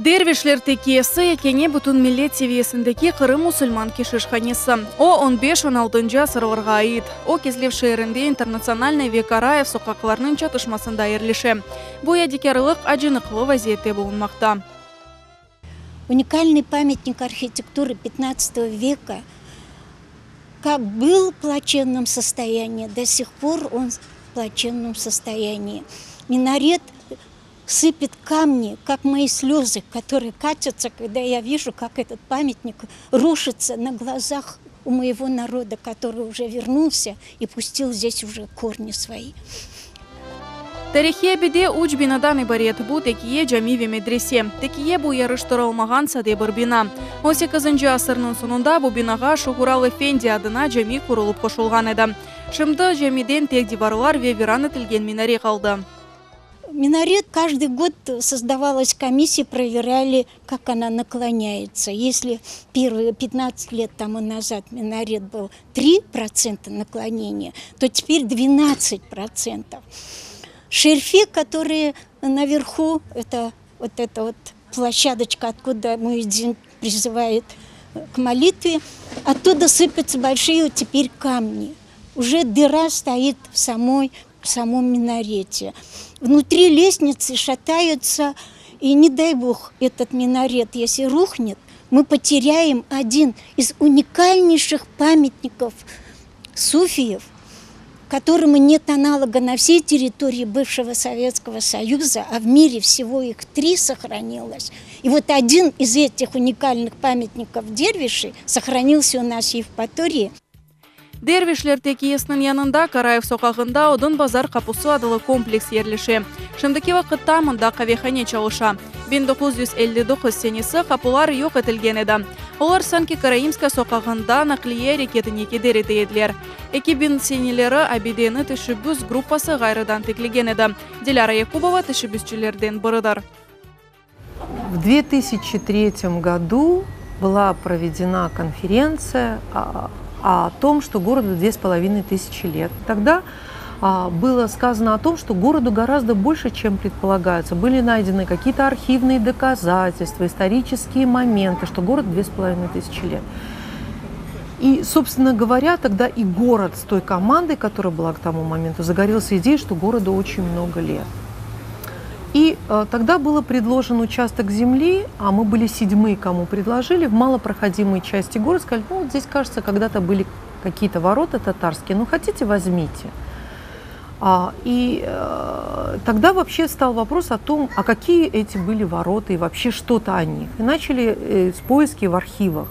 Дервишлер текиесі екене бүтін миллет севиесіндеки Қырым мұсылман кешішханесі. О 15-16 асырларға айыт. О кезлев шерінде интернациональный векараев соқақларының чатышмасында ерліше. Бұл әдекерлік ажынықлы вазиетте болынмақта. Уникальный памятник архитектуры 15 века, как был в плачевном состоянии, до сих пор он в плачевном состоянии. Минарет сыпет камни, как мои слезы, которые катятся, когда я вижу, как этот памятник рушится на глазах у моего народа, который уже вернулся и пустил здесь уже корни свои. Тарихия биде уч бинадан ибарет бу текие жамиви медресе. Текие бу ярыштырылмаган садебір бина. 18 асырның сонунда бу бинага Шухурал Эфенди адына жами курулуп кошулган еді. Шымды жамиден тек диварлар ве веран етілген минаре қалды. Минарет каждый год создавалась комиссия, проверяли, как она наклоняется. Если первые 15 лет тому назад минарет был 3% наклонения, то теперь 12%. Шерфи, которые наверху, это вот эта вот площадочка, откуда муэдзин призывает к молитве, оттуда сыпятся большие теперь камни. Уже дыра стоит в самом минарете. Внутри лестницы шатаются, и не дай бог этот минарет, если рухнет, мы потеряем один из уникальнейших памятников суфиев, которому нет аналога на всей территории бывшего Советского Союза, а в мире всего их 3 сохранилось. И вот один из этих уникальных памятников дервишей сохранился у нас в Евпатории. Дервишлер текиесінің янында Караев соқағында Одын базар қапусы адылы комплекс ерліше. Шымдыки вақытта мұнда қавехане чалыша. 1959 сенесі қапулар йоқ етілген еді. Олар Санки-Караимска соқағында нақлие рекетіне кедереті еділер. 2000 сенелері абидені тішібіз группасы ғайрыдан теклеген еді. Диляра Якубова тішібізчілерден бұрыдар. В 2003 году была проведена конференция о том, что городу 2500 лет. Тогда было сказано о том, что городу гораздо больше, чем предполагается. Были найдены какие-то архивные доказательства, исторические моменты, что город 2500 лет. И, собственно говоря, тогда и город с той командой, которая была к тому моменту, загорелся идеей, что городу очень много лет. И тогда был предложен участок земли, а мы были 7-й, кому предложили, в малопроходимой части города. Сказали, ну вот здесь, кажется, когда-то были какие-то ворота татарские, ну хотите, возьмите. Тогда вообще стал вопрос о том, а какие эти были ворота и вообще что-то о них. И начали с поиски в архивах.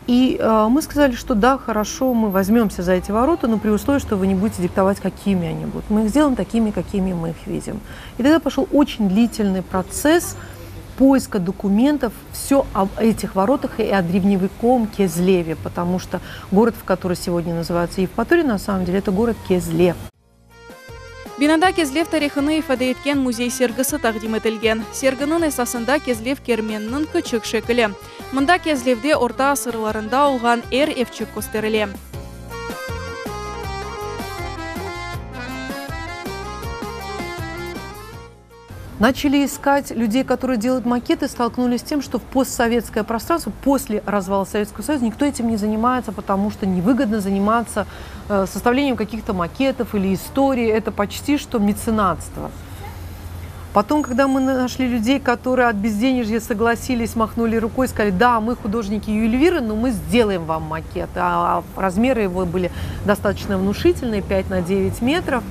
И мы сказали, что да, хорошо, мы возьмемся за эти ворота, но при условии, что вы не будете диктовать, какими они будут. Мы их сделаем такими, какими мы их видим. И тогда пошел очень длительный процесс поиска документов все об этих воротах и о древневековом Кезлеве, потому что город, в который сегодня называется Евпатория, на самом деле это город Кезлев. Бинада Кезлев тарихыны ифade еткен музей сергісі тақдим етілген. Сергінің esasында Кезлев керменінің күчік шекілі. Мұнда Кезлевде орта асырларында олған Эвчик көстеріле. Начали искать людей, которые делают макеты, столкнулись с тем, что в постсоветское пространство, после развала Советского Союза, никто этим не занимается, потому что невыгодно заниматься составлением каких-то макетов или истории. Это почти что меценатство. Потом, когда мы нашли людей, которые от безденежья согласились, махнули рукой, сказали, да, мы художники-ювелиры, но мы сделаем вам макет. А размеры его были достаточно внушительные, 5 на 9 метров.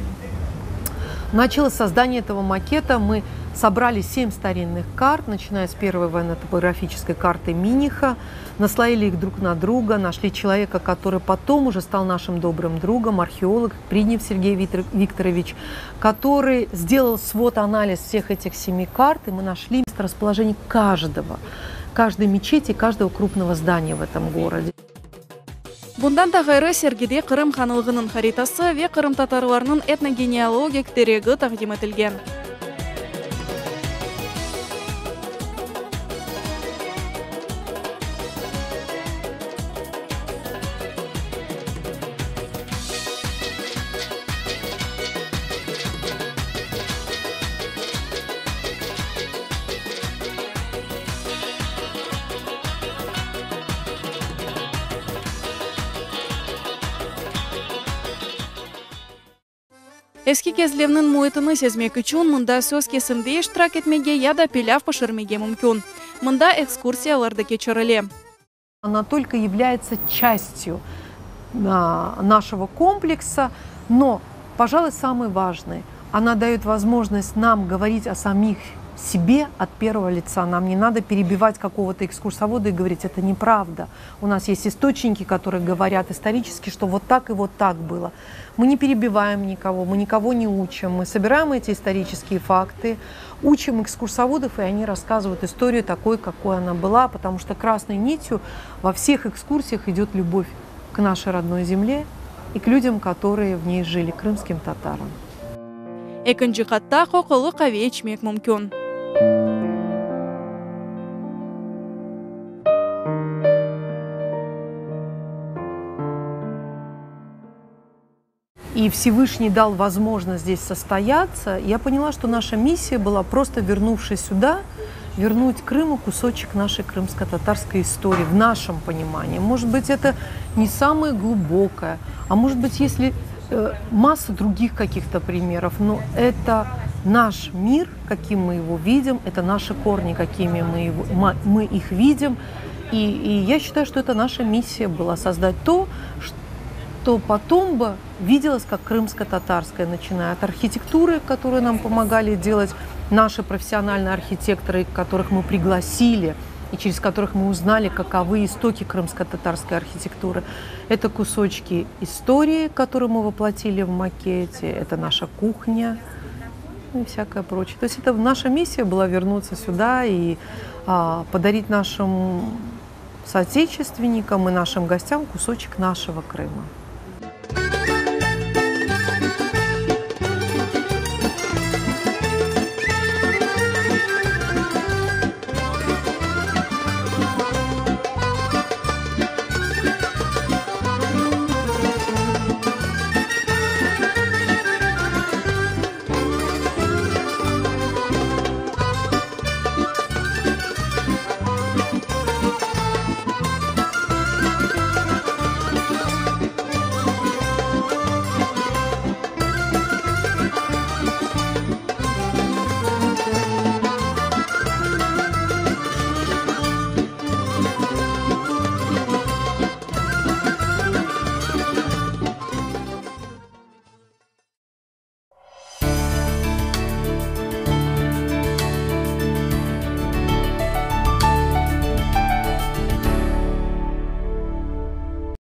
Началось создание этого макета. Мы собрали 7 старинных карт, начиная с первой военно-топографической карты Миниха, наслоили их друг на друга, нашли человека, который потом уже стал нашим добрым другом, археолог Приднев Сергей Викторович, который сделал свод-анализ всех этих 7 карт, и мы нашли месторасположение каждой мечети, каждого крупного здания в этом городе. Bundan tağayrı sergide Qırım xanılığının xaritası ve Qırım tatarlarının etnogenealogik teregi taqdim etilgen. Эски кезлевнин муетыны сезмек үчүн мында сөз кесинде иштирак этмеге яда пиляв пышырмеге мүмкүн. Мында экскурсияларды кечириле. Она только является частью нашего комплекса, но, пожалуй, самый важный, она дает возможность нам говорить о самих себе от первого лица. Нам не надо перебивать какого-то экскурсовода и говорить, это неправда. У нас есть источники, которые говорят исторически, что вот так и вот так было. Мы не перебиваем никого, мы никого не учим. Мы собираем эти исторические факты, учим экскурсоводов, и они рассказывают историю такой, какой она была, потому что красной нитью во всех экскурсиях идет любовь к нашей родной земле и к людям, которые в ней жили, крымским татарам. Экинчи катта коколу каве ичмек мүмкүн. И Всевышний дал возможность здесь состояться. Я поняла, что наша миссия была просто, вернувшись сюда, вернуть Крыму кусочек нашей крымско-татарской истории в нашем понимании. Может быть, это не самое глубокое, а может быть, если масса других каких-то примеров, но это наш мир, каким мы его видим, это наши корни, какими мы их видим. И я считаю, что это наша миссия была создать то, что потом бы виделось как крымско-татарское, начиная от архитектуры, которую нам помогали делать наши профессиональные архитекторы, которых мы пригласили, и через которых мы узнали, каковы истоки крымско-татарской архитектуры. Это кусочки истории, которые мы воплотили в макете, это наша кухня и всякое прочее. То есть это наша миссия была вернуться сюда и подарить нашим соотечественникам и нашим гостям кусочек нашего Крыма.